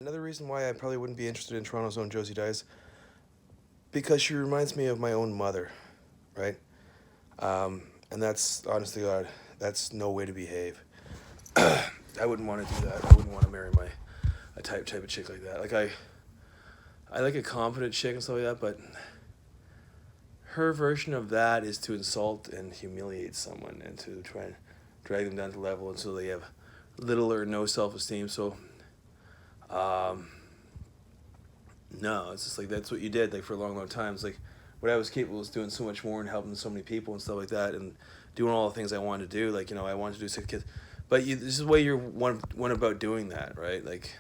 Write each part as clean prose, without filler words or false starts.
Another reason why I probably wouldn't be interested in Toronto's own Josie Dice, because she reminds me of my own mother, right? And that's honestly, God, that's no way to behave. I wouldn't want to do that. I wouldn't want to marry a type of chick like that. I like a confident chick and stuff like that, but her version of that is to insult and humiliate someone and to try and drag them down to level until they have little or no self esteem. So, um, no, it's just like that's what you did like for a long, long time. It's like what I was capable of was doing so much more and helping so many people and stuff like that, and doing all the things I wanted to do. Like I wanted to do 6 kids, but this is the way you're one about doing that, right? Like,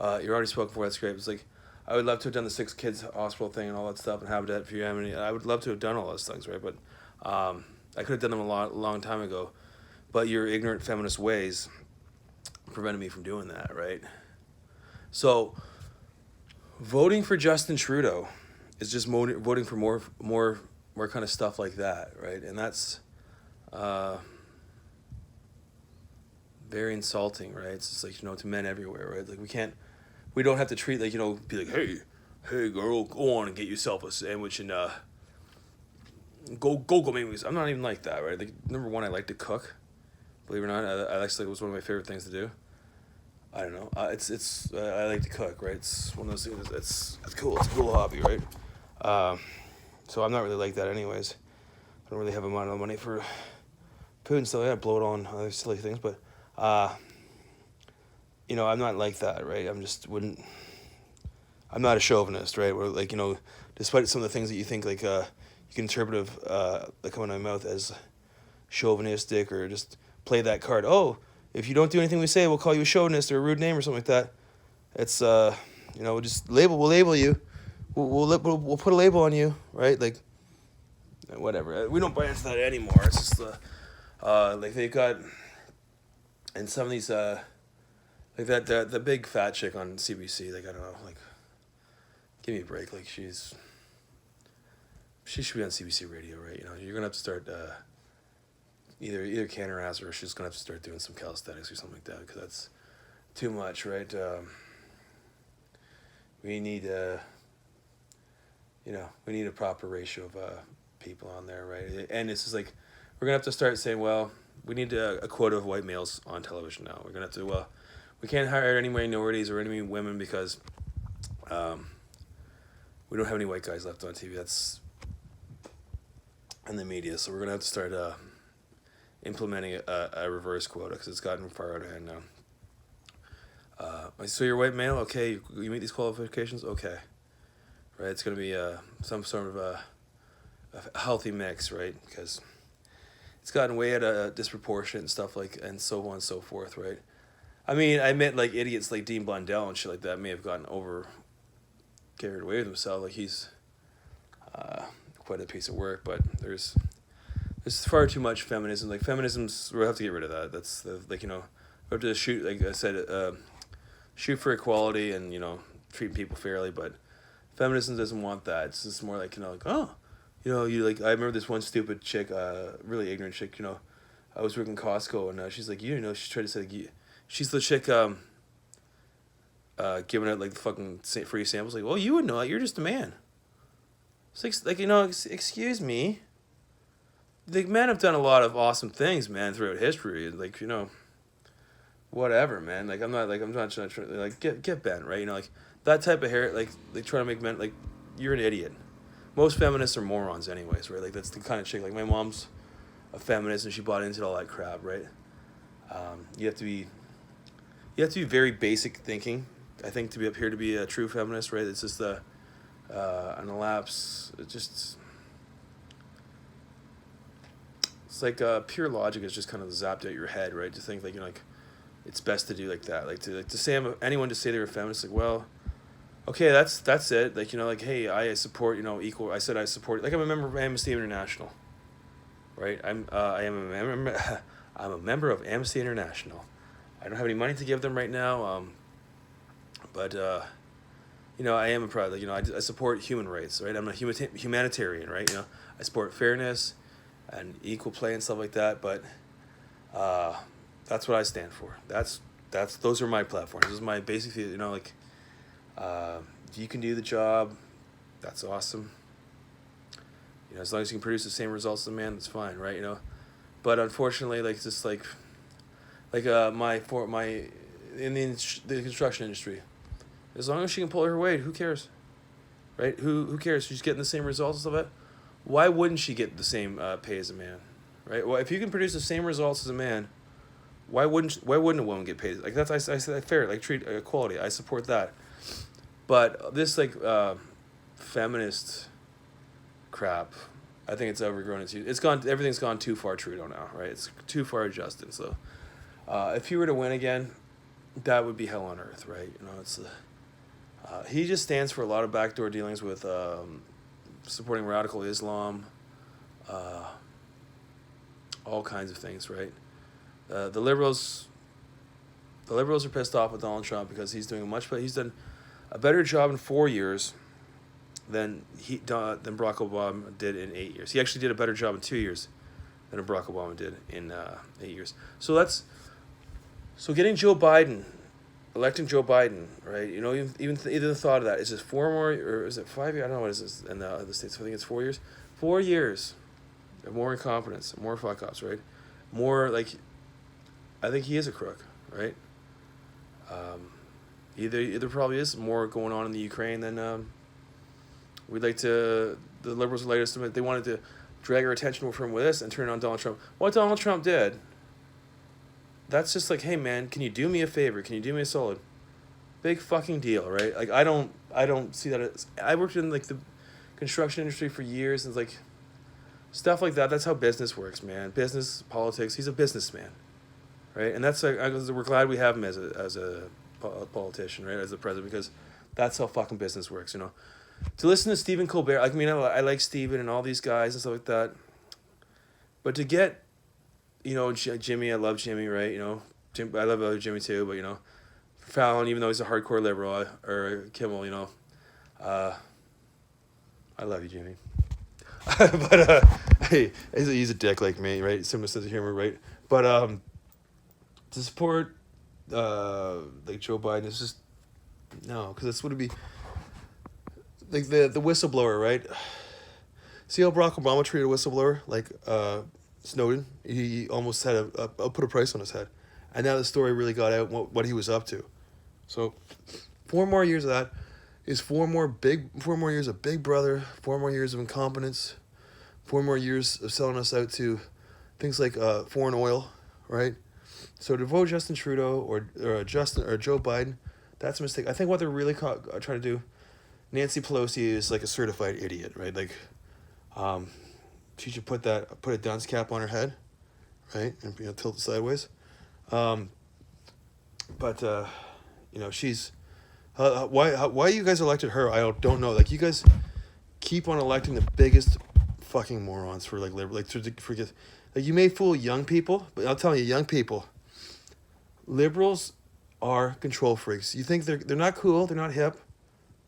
you're already spoken for. That's great. It's like I would love to have done the 6 kids hospital thing and all that stuff and Habitat for Humanity. I would love to have done all those things, right? But I could have done them long time ago. But your ignorant feminist ways prevented me from doing that, right? So voting for Justin Trudeau is just voting for more kind of stuff like that, right? And that's uh, very insulting, right? It's just like to men everywhere, right? Like we don't have to treat like be like, hey girl, go on and get yourself a sandwich and go make me. I'm not even like that, right? Like number one, I like to cook. Believe it or not, I actually it was one of my favorite things to do. I don't know. It's I like to cook, right? It's one of those things. It's cool. It's a cool hobby, right? Um, so I'm not really like that, anyways. I don't really have a amount of money for food and stuff. I blow it on other silly things, but uh, I'm not like that, right? I'm just wouldn't. I'm not a chauvinist, right? Where like despite some of the things that you think like you can interpret that come out of my mouth as chauvinistic or just play that card. Oh, if you don't do anything we say, we'll call you a chauvinist or a rude name or something like that. It's we'll just we'll label you. We'll put a label on you, right? Like whatever. We don't buy into that anymore. It's just like they've got and some of these like that the big fat chick on CBC. Like I don't know. Like give me a break. Like she should be on CBC Radio, right? You're gonna have to start either can or ass, or she's gonna have to start doing some calisthenics or something like that because that's too much, right? We need we need a proper ratio of people on there, right? And it's just like we're gonna have to start saying, well, we need a quota of white males on television now. We're gonna have to we can't hire any minorities or any women because we don't have any white guys left on TV. That's in the media, so we're gonna have to start implementing a reverse quota because it's gotten far out of hand now. So you're white male, okay? You meet these qualifications, okay? Right, it's gonna be some sort of a healthy mix, right? Because it's gotten way out of disproportionate and stuff and so on and so forth, right? I mean, I admit like idiots like Dean Blundell and shit like that may have gotten carried away with himself. Like he's quite a piece of work, but there's far too much feminism. Like feminism's, we have to get rid of that. That's we have to shoot. Like I said, shoot for equality and treat people fairly. But feminism doesn't want that. It's just more like like you like. I remember this one stupid chick, really ignorant chick. I was working Costco and she's like she tried to say like, she's the chick giving out like the fucking free samples. Like, well, you would know that. You're just a man. It's like excuse me. The men have done a lot of awesome things, man, throughout history. Like whatever, man. Like I'm not trying to like get bent, right? Like that type of hair, like they try to make men like you're an idiot. Most feminists are morons, anyways, right? Like that's the kind of chick. Like my mom's a feminist and she bought into all that crap, right? You have to be very basic thinking, I think, to be up here to be a true feminist, right? It's just an elapse. It's like pure logic is just kind of zapped out your head, right? To think like like it's best to do like that, like to say anyone to say they're a feminist, like well, okay, that's it, like hey, I support equal. I said I support like I'm a member of Amnesty International, right? I am a member. I'm a member of Amnesty International. I don't have any money to give them right now, but I am a proud I support human rights, right? I'm a humanitarian, right? I support fairness and equal play and stuff like that, but that's what I stand for. That's those are my platforms. This is my basic, you know, like, if you can do the job, that's awesome. You know, as long as you can produce the same results as a man, that's fine, right? You know, but unfortunately, like, it's just my in the construction industry, as long as she can pull her weight, who cares, right? Who cares? She's getting the same results of it. Why wouldn't she get the same pay as a man, right? Well, if you can produce the same results as a man, why wouldn't a woman get paid? Like, that's, I say that fair, like, treat equality. I support that. But this, like, feminist crap, I think it's overgrown. Everything's gone too far Trudeau now, right? It's too far Justin. So if he were to win again, that would be hell on earth, right? You know, he just stands for a lot of backdoor dealings with supporting radical Islam, all kinds of things, right? The liberals are pissed off with Donald Trump because he's done a better job in 4 years than Barack Obama did in 8 years. He actually did a better job in 2 years than Barack Obama did in 8 years. So getting electing Joe Biden, right? You know, even the thought of that, is it 4 more, or is it 5 years? I don't know what is this in the other states. I think it's 4 years. 4 years of more incompetence, more fuck ups, right? More, like, I think he is a crook, right? Either probably is more going on in the Ukraine than the liberals would like us to admit. They wanted to drag our attention from this and turn on Donald Trump. What Donald Trump did, that's just like, hey man, can you do me a favor? Can you do me a solid? Big fucking deal, right? Like, I don't see that I worked in, like, the construction industry for years, and it's like stuff like that. That's how business works, man. Business, politics. He's a businessman, right? And that's like, we're glad we have him as a politician, right? As the president, because that's how fucking business works, you know. To listen to Stephen Colbert, I mean, I like Stephen and all these guys and stuff like that, but to get, you know, Jimmy, I love Jimmy, right? You know, I love Jimmy too, but, you know, Fallon, even though he's a hardcore liberal, or Kimmel, you know, I love you, Jimmy. But hey, he's a dick like me, right? Similar sense of humor, right? But to support like Joe Biden is just no, because that's what it'd be. Like the whistleblower, right? See how Barack Obama treated a whistleblower, like Snowden? He almost had put a price on his head. And now the story really got out what he was up to. So 4 more years of that is 4 more years of Big Brother, 4 more years of incompetence, 4 more years of selling us out to things like foreign oil, right? So to vote Justin Trudeau or Joe Biden, that's a mistake. I think what they're really trying to do, Nancy Pelosi is like a certified idiot, right? Like, she should put a dunce cap on her head, right, and, you know, tilt it sideways. But you know, she's why you guys elected her? I don't know. Like, you guys keep on electing the biggest fucking morons for, like, liberal, like, to forget. Like, you may fool young people, but I'll tell you, young people, liberals are control freaks. You think they're not cool, they're not hip,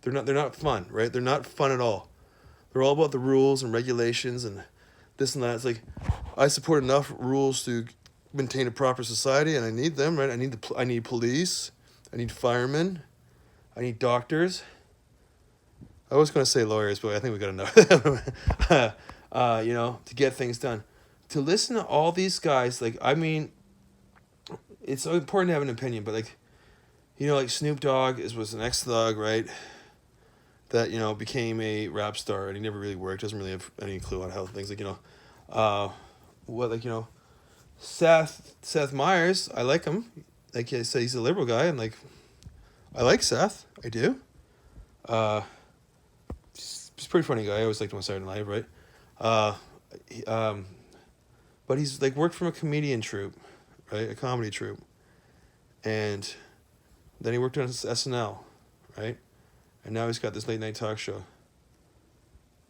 they're not fun, right? They're not fun at all. They're all about the rules and regulations and this and that. It's like, I support enough rules to maintain a proper society, and I need them, right? I need police, I need firemen, I need doctors. I was going to say lawyers, but I think we got enough. You know, to get things done. To listen to all these guys, like, I mean, it's so important to have an opinion, but, like, you know, like Snoop Dogg was an ex-thug, right? That, you know, became a rap star, and he never really worked, doesn't really have any clue on how things, like, you know, you know, Seth Meyers, I like him. Like I said, he's a liberal guy, and, like, I like Seth, I do. He's a pretty funny guy. I always liked him on Saturday Night Live, right? But he's, like, worked from a comedian troupe, right? A comedy troupe. And then he worked on SNL, right? And now he's got this late night talk show.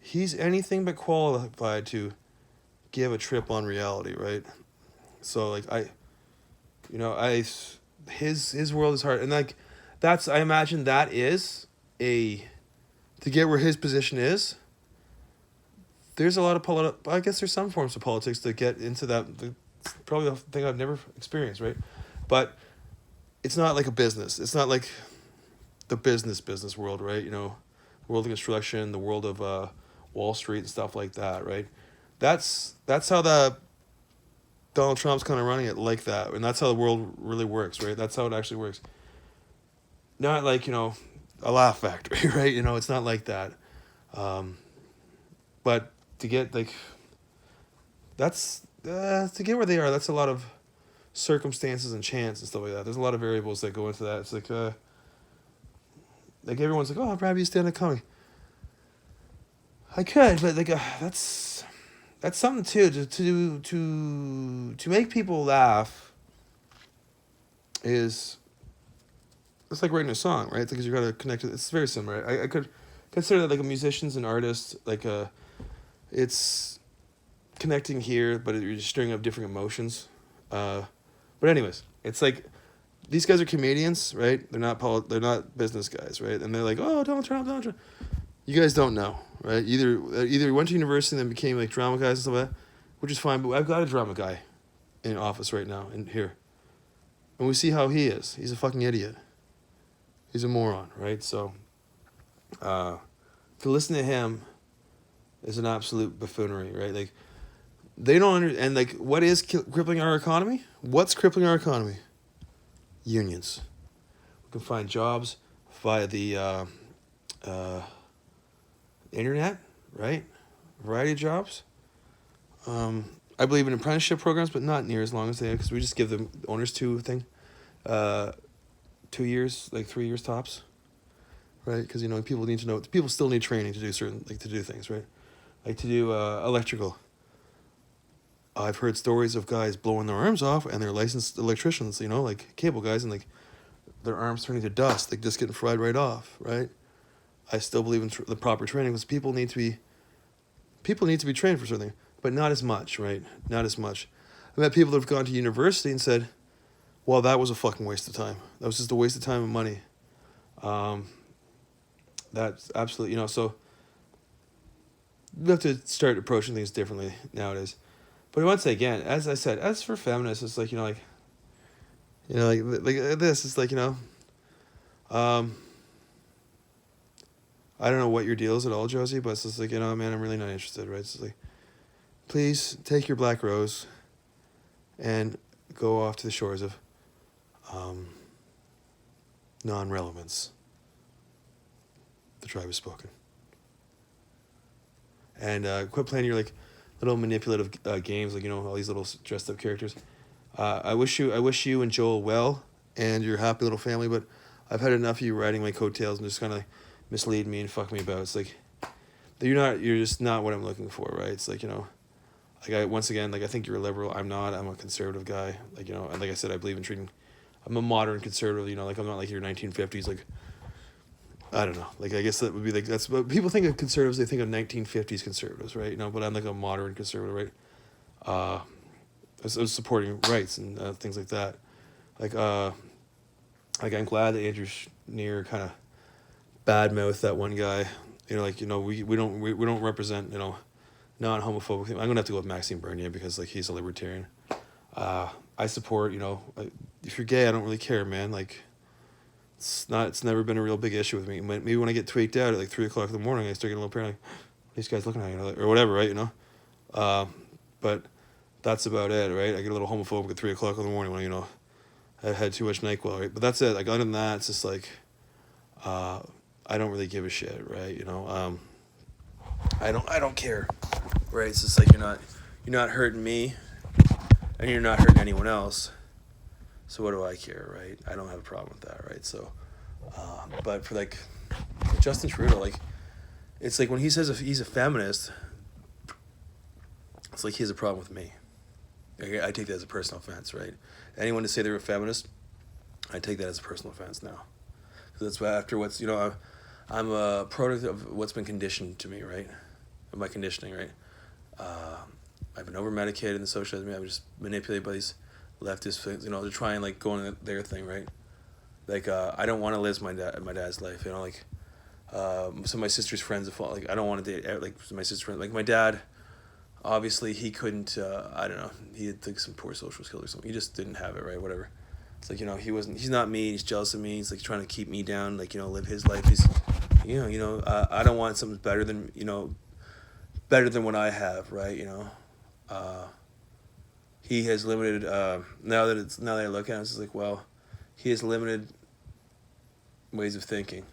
He's anything but qualified to give a trip on reality, right? So, like, his world is hard. And, like, I imagine that is to get where his position is, there's a lot of I guess there's some forms of politics to get into that. Probably the thing I've never experienced, right? But it's not like a business. It's not like the business world, right? You know, world of construction, the world of Wall Street and stuff like that, right? That's how the Donald Trump's kind of running it like that, and that's how the world really works, right? That's how it actually works. Not like, you know, a laugh factory, right? You know, it's not like that. Um, but to get like that's to get where they are, that's a lot of circumstances and chance and stuff like that. There's a lot of variables that go into that. It's like everyone's like, oh, I'd rather you stand up comedy. I could, but like that's something too to make people laugh is it's like writing a song, right? Because you got to connect it. It's very similar. I could consider that like a musician's an artist, like it's connecting here, but you're just stirring up different emotions. But anyways, it's like these guys are comedians, right? They're not business guys, right? And they're like, oh, Donald Trump, Donald Trump. You guys don't know, right? Either went to university and then became like drama guys and stuff like that, which is fine. But I've got a drama guy in office right now in here, and we see how he is. He's a fucking idiot. He's a moron, right? So, to listen to him is an absolute buffoonery, right? Like, they don't and like, what is crippling our economy? What's crippling our economy? Unions. We can find jobs via the internet, right? Variety of jobs. I believe in apprenticeship programs, but not near as long as they because we just give the owners 2 years, like 3 years tops, right? Because you know people need to know. People still need training to do to do things, right? Like to do electrical. I've heard stories of guys blowing their arms off and they're licensed electricians, you know, like cable guys, and like their arms turning to dust, like just getting fried right off, right? I still believe in the proper training because people need to be trained for something, but not as much, right? Not as much. I met people that have gone to university and said, well, that was a fucking waste of time. That was just a waste of time and money. That's absolutely, you know, so we have to start approaching things differently nowadays. But once again, as I said, as for feminists, it's like, like this, it's like, I don't know what your deal is at all, Josie, but it's just like, man, I'm really not interested, right? It's like, please take your black rose and go off to the shores of non-relevance. The tribe has spoken. And quit playing your like little manipulative games, like all these little dressed up characters. I wish you and Joel well and your happy little family, but I've had enough of you riding my coattails and just kind of misleading me and fuck me about. It's like you're just not what I'm looking for, right? It's like once again, I think you're a liberal. I'm not. I'm a conservative guy. And like I said, I believe in treating. I'm a modern conservative. I'm not like your 1950s. I don't know. I guess that would be that's what people think of conservatives. They think of 1950s conservatives, right? But I'm like a modern conservative, right? I was supporting rights and things like that. I'm glad that Andrew Schneer kind of badmouthed that one guy. We don't represent non-homophobic. I'm gonna have to go with Maxime Bernier because he's a libertarian. I support if you're gay, I don't really care, man. It's never been a real big issue with me. Maybe when I get tweaked out at 3:00 in the morning, I start getting a little paranoid. These guys looking at you, or whatever, right? But that's about it, right? I get a little homophobic at 3:00 in the morning when I had too much NyQuil, right? But that's it. Other than that, it's just I don't really give a shit, right? I don't care, right? It's just you're not hurting me, and you're not hurting anyone else. So what do I care, right? I don't have a problem with that, right? So, but for Justin Trudeau, it's when he says if he's a feminist, it's he has a problem with me. I take that as a personal offense, right? Anyone to say they're a feminist, I take that as a personal offense now. Because that's after what's, I'm a product of what's been conditioned to me, right? Of my conditioning, right? I've been over-medicated in the socialized media. I'm just manipulated by these leftist things, to try and go on their thing, right? I don't want to live my dad's life, some of my sister's friends, I don't want to date, my sister's friends, my dad, obviously he couldn't, I don't know, he had some poor social skills or something, he just didn't have it, right, whatever. It's like, he's not me. He's jealous of me. He's like trying to keep me down. Like, live his life. He's, I don't want something better than what I have, right? He has limited. Now that I look at it, it's like, well, he has limited ways of thinking.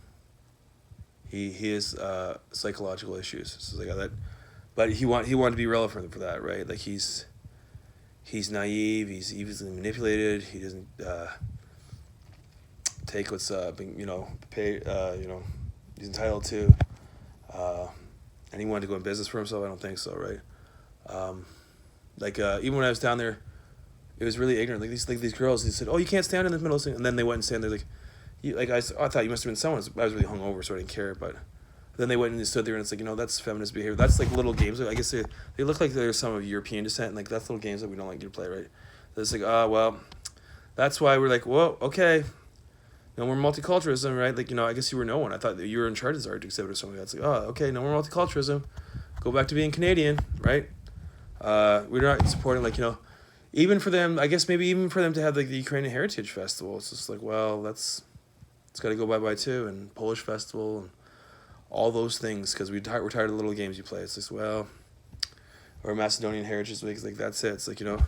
He has psychological issues. So like that, but he wanted to be relevant for that, right? Like he's naive. He's easily manipulated. He doesn't take what's being paid. He's entitled to. And he wanted to go in business for himself. I don't think so, right? Even when I was down there, it was really ignorant. Like these girls, they said, "Oh, you can't stand in the middle," and then they went and stand there I thought you must have been someone. I was really hungover, so I didn't care. But then they went and they stood there, and it's like, that's feminist behavior. That's like little games. I guess they look like they're some of European descent, and like that's little games that we don't like you to play, right? It's like, well, that's why we're like, whoa, okay, no more multiculturalism, right? Like, I guess you were no one. I thought that you were in charge of this art exhibit or something. That's like, oh, okay, no more multiculturalism. Go back to being Canadian, right? We're not supporting even for them. I guess maybe even for them to have like the Ukrainian Heritage Festival. It's just like, well, it's got to go bye-bye too, and Polish Festival and all those things, because we're tired of the little games you play. It's just, well, or Macedonian Heritage Week. It's like, that's it. It's like, and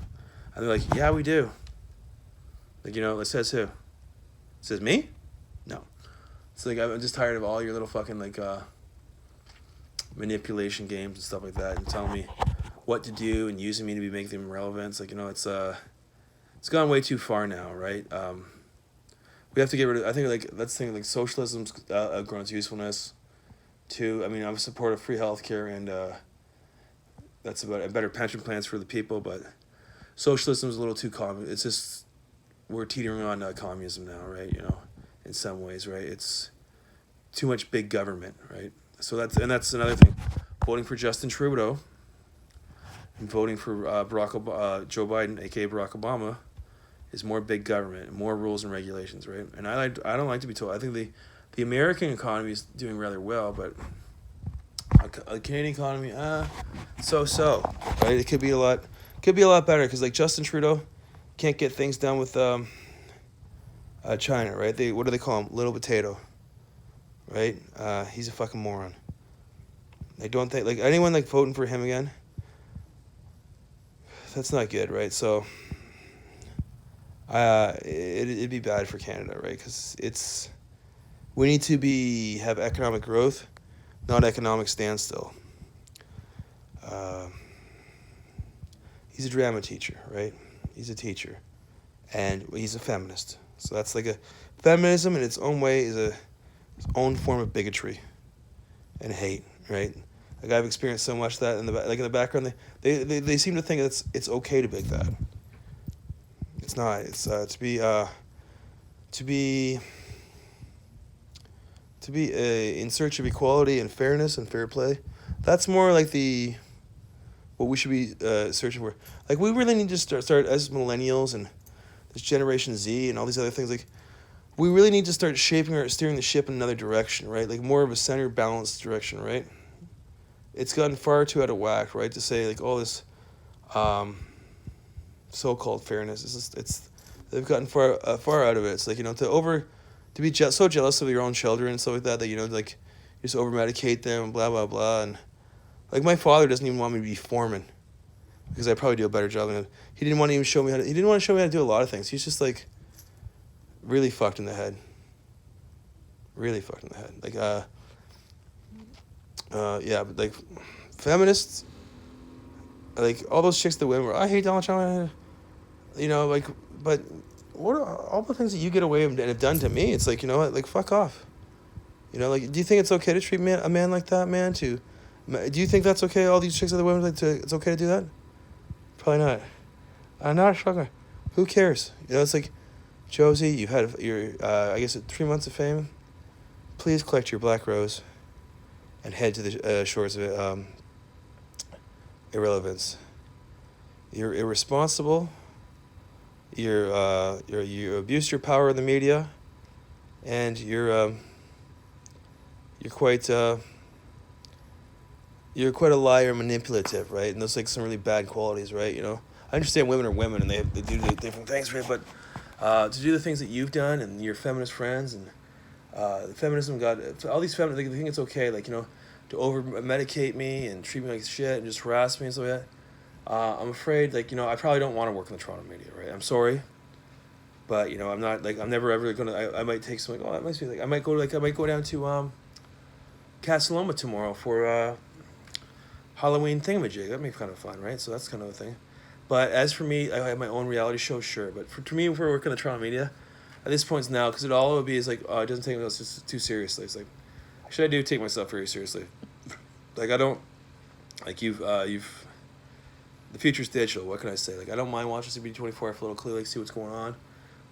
they're like, yeah, we do. Like, it says who? It says me? No. It's like, I'm just tired of all your little fucking like manipulation games and stuff like that, and telling me what to do and using me to make them relevant. It's like, it's gone way too far now, right? We have to get rid of. I think that's the thing. Like socialism's grown its usefulness. Too. I mean, I'm a supporter of free healthcare, and that's about better pension plans for the people. But socialism is a little too common. It's just we're teetering on communism now, right? In some ways, right? It's too much big government, right? So that's another thing. Voting for Justin Trudeau and voting for Joe Biden, aka Barack Obama, is more big government, more rules and regulations, right? And I don't like to be told. I think the American economy is doing rather well, but a Canadian economy, so, right? It could be a lot better, because like Justin Trudeau can't get things done with China, right? What do they call him? Little potato, right? He's a fucking moron. I don't think like anyone like voting for him again. That's not good, right? So, it'd be bad for Canada, right? Because we need to have economic growth, not economic standstill. He's a drama teacher, right? He's a teacher, and he's a feminist. So that's like feminism in its own way is its own form of bigotry and hate, right? Like I've experienced so much that in the background, they seem to think it's okay to be like that. It's not. It's to be in search of equality and fairness and fair play. That's more like what we should be searching for. Like we really need to start as millennials and this Generation Z and all these other things. Like we really need to start steering the ship in another direction, right? Like more of a center balanced direction, right? It's gotten far too out of whack, right? To say like all this so-called fairness. They've gotten far out of it. It's like to be so jealous of your own children and stuff like that you just over medicate them and blah blah blah, and like my father doesn't even want me to be foreman because I probably do a better job than him. He didn't want to show me how to do a lot of things. He's just like really fucked in the head. Really fucked in the head. Yeah, but like feminists, like all those chicks that women were, I hate Donald Trump, but what are all the things that you get away with and have done to me? It's like, like fuck off. Do you think it's okay to treat a man like that, man? Do you think that's okay? All these chicks are the women, it's okay to do that? Probably not. I'm not fucking. Who cares? It's like, Josie, you had your, I guess, 3 months of fame. Please collect your black rose and head to the shores of irrelevance. You're irresponsible. You abuse your power in the media, and you're quite a liar and manipulative, right? And those like some really bad qualities, right? I understand women are women and they do different things, right? But to do the things that you've done and your feminist friends and the feminism got all these feminists. They think it's okay, like to over medicate me and treat me like shit and just harass me and stuff like that. I'm afraid, like I probably don't want to work in the Toronto media, right? I'm sorry, but I'm not like I'm never ever gonna. I might take something. Oh, that must be like I might go down to Casa Loma tomorrow for Halloween thingamajig. That'd be kind of fun, right? So that's kind of a thing. But as for me, I have my own reality show, sure. But to me, if we're working in the Toronto media, at this point now, because all it would be is like, it doesn't take myself too seriously. It's like, actually, I do take myself very seriously. Like I don't, like the future's digital. What can I say? Like I don't mind watching CBD 24 for a little clue, like see what's going on,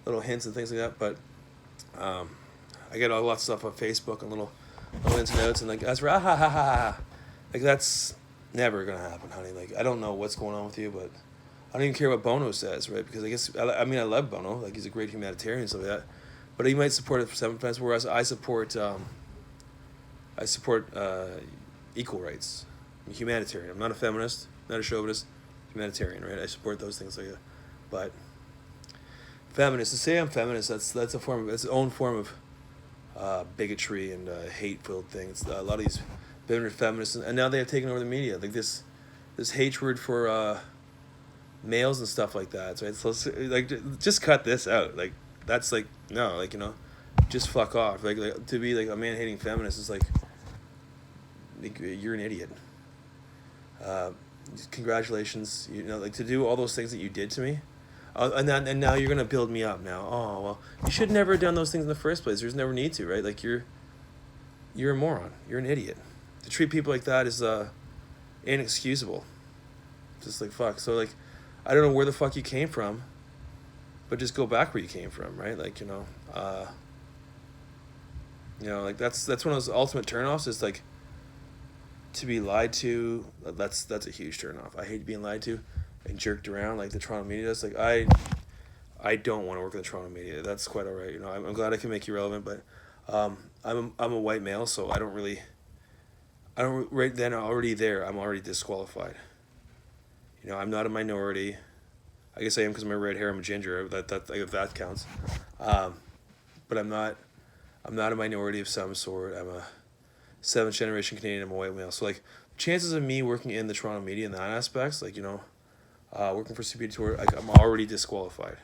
little hints and things like that. But I get a lot of stuff on Facebook and little ins and outs, and like that's ha ha ha ha. Like that's never gonna happen, honey. Like I don't know what's going on with you, but I don't even care what Bono says, right? Because I guess I mean I love Bono, like he's a great humanitarian and stuff like that. But he might support it for 7%, whereas I support equal rights. I'm a humanitarian. I'm not a feminist, not a chauvinist, humanitarian, right? I support those things like that. But feminist, to say I'm feminist, that's a form of it's its own form of bigotry and hate-filled things. A lot of these bitter feminists, and now they have taken over the media. Like this hatred for males and stuff like that. Right? So like just cut this out. Like that's like no, like just fuck off. Like to be like a man-hating feminist is like you're an idiot. Congratulations, like to do all those things that you did to me. And now you're gonna build me up now. Oh well, you should never have done those things in the first place. There's never need to, right? Like you're a moron. You're an idiot. To treat people like that is inexcusable. Just like fuck. So like, I don't know where the fuck you came from, but just go back where you came from, right? Like like that's one of those ultimate turnoffs. Is like to be lied to. That's a huge turnoff. I hate being lied to and jerked around like the Toronto media does. Like I don't want to work in the Toronto media. That's quite all right. I'm glad I can make you relevant, but I'm a white male, so I don't right then already there. I'm already disqualified. I'm not a minority. I guess I am because of my red hair. I'm a ginger. If that counts. But I'm not a minority of some sort. I'm a 7th generation Canadian. I'm a white male. So like chances of me working in the Toronto media in that aspects, like working for CBD Tour, like I'm already disqualified.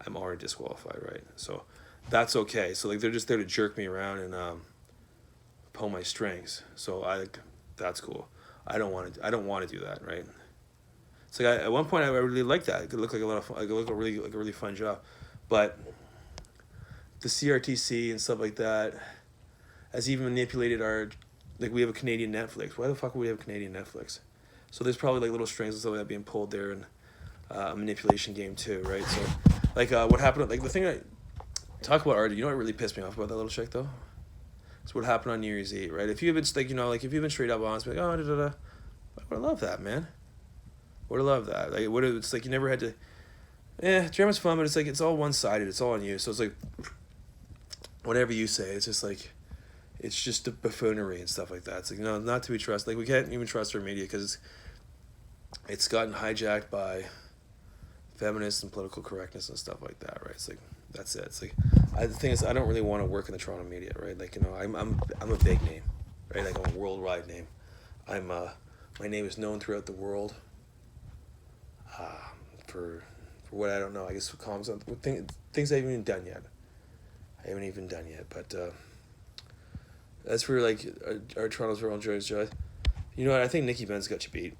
Right? So that's okay. So like they're just there to jerk me around and pull my strings. So that's cool. I don't want to do that, right? It's like at one point I really liked that. It could look like a lot of fun, a really fun job, but the CRTC and stuff like that has even manipulated we have a Canadian Netflix. Why the fuck would we have a Canadian Netflix? So there's probably like little strings and stuff like that being pulled there and a manipulation game too, right? So like what happened, like the thing I talk about art, what really pissed me off about that little chick though? It's what happened on New Year's Eve, right? If you've been if you've been straight up honest, like oh I would love that, man. Would have loved that. Like it's like you never had to. Drama's fun, but it's like it's all one sided. It's all on you. So it's like whatever you say, it's just like it's just a buffoonery and stuff like that. It's like not to be trusted. Like we can't even trust our media because it's gotten hijacked by feminists and political correctness and stuff like that, right? It's like that's it. It's like the thing is I don't really want to work in the Toronto media, right? Like I'm a big name, right? Like I'm a worldwide name. My name is known throughout the world. For what I don't know, I guess things I haven't even done yet. But as for like our Toronto's Royal Joy's Joy, you know what? I think Nikki Benz got you beat.